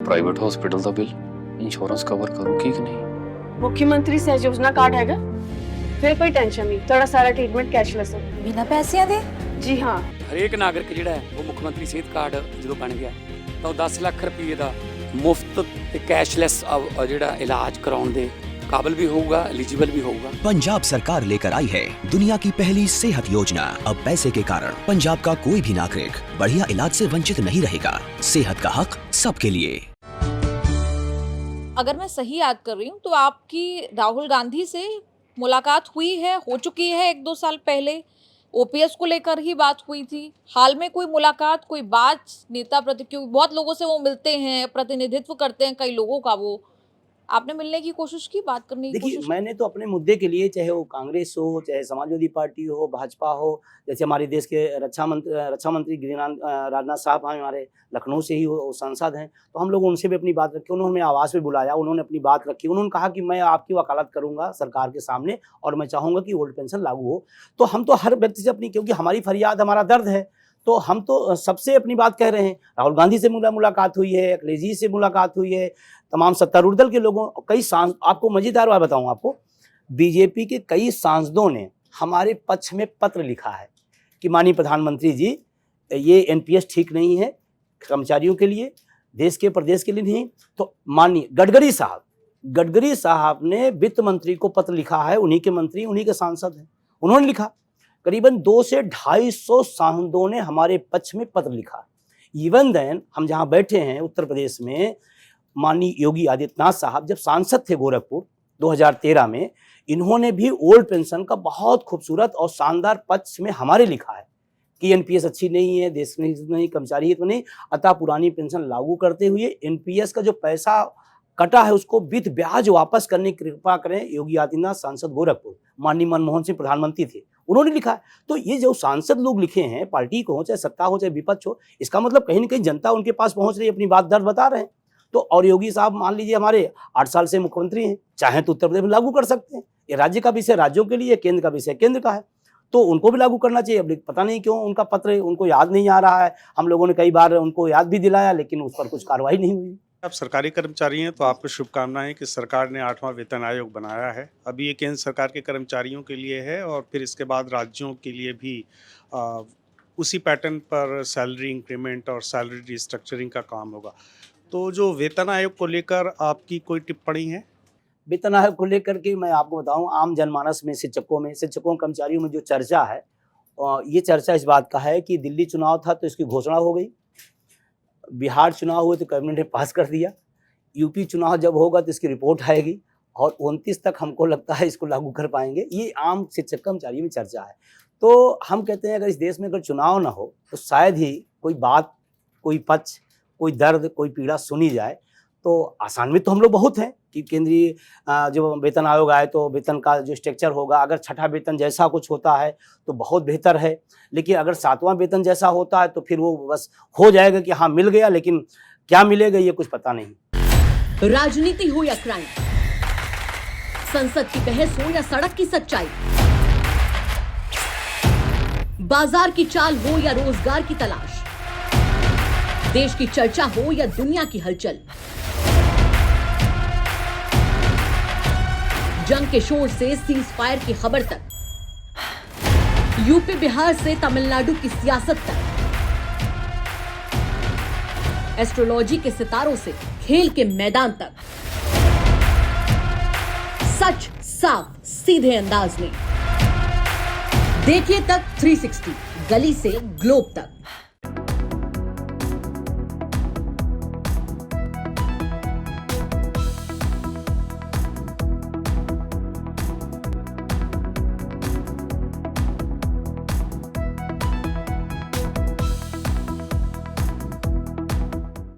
Private hospital ਦਾ bill insurance cover ਕਰੂਗੀ ਕਿ ਨਹੀਂ। मुख्यमंत्री सहज योजना कार्ड हैगा, फिर कोई टेंशन नहीं, थोड़ा सारा ट्रीटमेंट कैशलेस है। बिना पैसिਆਂ ਦੇ? जी हाँ। ਹਰੇਕ ਨਾਗਰਿਕ ਜਿਹੜਾ ਹੈ ਉਹ ਮੁੱਖ ਮੰਤਰੀ ਸਿਹਤ ਕਾਰਡ ਜਦੋਂ ਬਣ ਗਿਆ ਤਾਂ ਉਹ 10 ਲੱਖ ਰੁਪਏ ਦਾ ਮੁਫਤ ਤੇ ਕੈਸ਼ਲੈਸ ਜਿਹੜਾ ਇਲਾਜ ਕਰਾਉਣ ਦੇ काबिल भी होगा, एलिजिबल भी होगा। पंजाब सरकार लेकर आई है दुनिया की पहली सेहत योजना। अब पैसे के कारण पंजाब का कोई भी नागरिक बढ़िया इलाज से वंचित नहीं रहेगा। सेहत का हक सबके लिए। अगर मैं सही याद कर रही हूँ तो आपकी राहुल गांधी से मुलाकात हुई है, हो चुकी है 1-2 साल पहले। ओपीएस को लेकर ही बात हुई थी। हाल में कोई मुलाकात, कोई बात नेता प्रति, क्योंकि बहुत लोगों से वो मिलते हैं, प्रतिनिधित्व करते हैं कई लोगों का, वो आपने मिलने की कोशिश की, बात करने की कोशिश? देखिए, मैंने तो अपने मुद्दे के लिए, चाहे वो कांग्रेस हो, चाहे समाजवादी पार्टी हो, भाजपा हो, जैसे हमारे देश के रक्षा मंत्री राजनाथ साहब हमारे लखनऊ से ही वो सांसद हैं, तो हम लोग उनसे भी अपनी बात रखी। उन्होंने हमें आवाज़ पे बुलाया, उन्होंने अपनी बात रखी। उन्होंने कहा कि मैं आपकी वकालत करूंगा सरकार के सामने और मैं चाहूँगा कि ओल्ड पेंशन लागू हो। तो हम तो हर व्यक्ति से अपनी, क्योंकि हमारी फरियाद हमारा दर्द है, तो हम तो सबसे अपनी बात कह रहे हैं। राहुल गांधी से मुलाकात हुई है, अखिलेश जी से मुलाकात हुई है, तमाम सत्तारूढ़ दल के लोगों, कई आपको मजेदार बात बताऊं, आपको बीजेपी के कई सांसदों ने हमारे पक्ष में पत्र लिखा है कि माननीय प्रधानमंत्री जी, ये एनपीएस ठीक नहीं है कर्मचारियों के लिए, देश के प्रदेश के लिए नहीं। तो माननीय गडकरी साहब ने वित्त मंत्री को पत्र लिखा है, उन्हीं के मंत्री, उन्हीं के सांसद हैं, उन्होंने लिखा। करीबन 200 से 250 सांसदों ने हमारे पक्ष में पत्र लिखा। इवन देन हम जहाँ बैठे हैं उत्तर प्रदेश में, माननीय योगी आदित्यनाथ साहब जब सांसद थे गोरखपुर 2013 में, इन्होंने भी ओल्ड पेंशन का बहुत खूबसूरत और शानदार पक्ष में हमारे लिखा है कि एनपीएस अच्छी नहीं है, देश में नहीं, कर्मचारी हित में नहीं, अतः पुरानी पेंशन लागू करते हुए एनपीएस का जो पैसा कटा है उसको विथ ब्याज वापस करने की कृपा करें। योगी आदित्यनाथ सांसद गोरखपुर, माननीय मनमोहन सिंह प्रधानमंत्री थे, उन्होंने लिखा है। तो ये जो सांसद लोग लिखे हैं, पार्टी को हो, चाहे सत्ता हो, चाहे विपक्ष हो, इसका मतलब कहीं ना कहीं जनता उनके पास पहुंच रही है, अपनी बात दर्द बता रहे हैं। तो और योगी साहब मान लीजिए हमारे 8 साल से मुख्यमंत्री हैं, चाहे तो उत्तर प्रदेश में लागू कर सकते हैं। ये राज्य का विषय राज्यों के लिए, केंद्र का विषय केंद्र का है, तो उनको भी लागू करना चाहिए। अब पता नहीं क्यों उनका पत्र उनको याद नहीं आ रहा है। हम लोगों ने कई बार उनको याद भी दिलाया, लेकिन उस पर कुछ कार्रवाई नहीं हुई। आप सरकारी कर्मचारी हैं तो आपको शुभकामनाएं कि सरकार ने 8वां वेतन आयोग बनाया है। अभी ये केंद्र सरकार के कर्मचारियों के लिए है और फिर इसके बाद राज्यों के लिए भी उसी पैटर्न पर सैलरी इंक्रीमेंट और सैलरी रिस्ट्रक्चरिंग का काम होगा। तो जो वेतन आयोग को लेकर आपकी कोई टिप्पणी है? वेतन आयोग को लेकर के मैं आपको बताऊं, आम जनमानस में, शिक्षकों कर्मचारियों में जो चर्चा है, ये चर्चा इस बात का है कि दिल्ली चुनाव था तो इसकी घोषणा हो गई, बिहार चुनाव हुए तो कैबिनेट ने पास कर दिया, यूपी चुनाव जब होगा तो इसकी रिपोर्ट आएगी और 29 तक हमको लगता है इसको लागू कर पाएंगे। ये आम शिक्षक कर्मचारियों में चर्चा है। तो हम कहते हैं अगर इस देश में अगर चुनाव ना हो तो शायद ही कोई बात, कोई पक्ष, कोई दर्द, कोई पीड़ा सुनी जाए। तो आसान्वित तो हम लोग बहुत हैं कि केंद्रीय जो वेतन आयोग आए तो वेतन का जो स्ट्रक्चर होगा, अगर 6ठा वेतन जैसा कुछ होता है तो बहुत बेहतर है, लेकिन अगर 7वां वेतन जैसा होता है तो फिर वो बस हो जाएगा कि हाँ मिल गया, लेकिन क्या मिलेगा ये कुछ पता नहीं। राजनीति हो या क्राइम, संसद की बहस हो या सड़क की सच्चाई, बाजार की चाल हो या रोजगार की तलाश, देश की चर्चा हो या दुनिया की हलचल, जंग के शोर से सीज फायर की खबर तक, यूपी बिहार से तमिलनाडु की सियासत तक, एस्ट्रोलॉजी के सितारों से खेल के मैदान तक, सच साफ सीधे अंदाज में देखिए तक 360, गली से ग्लोब तक।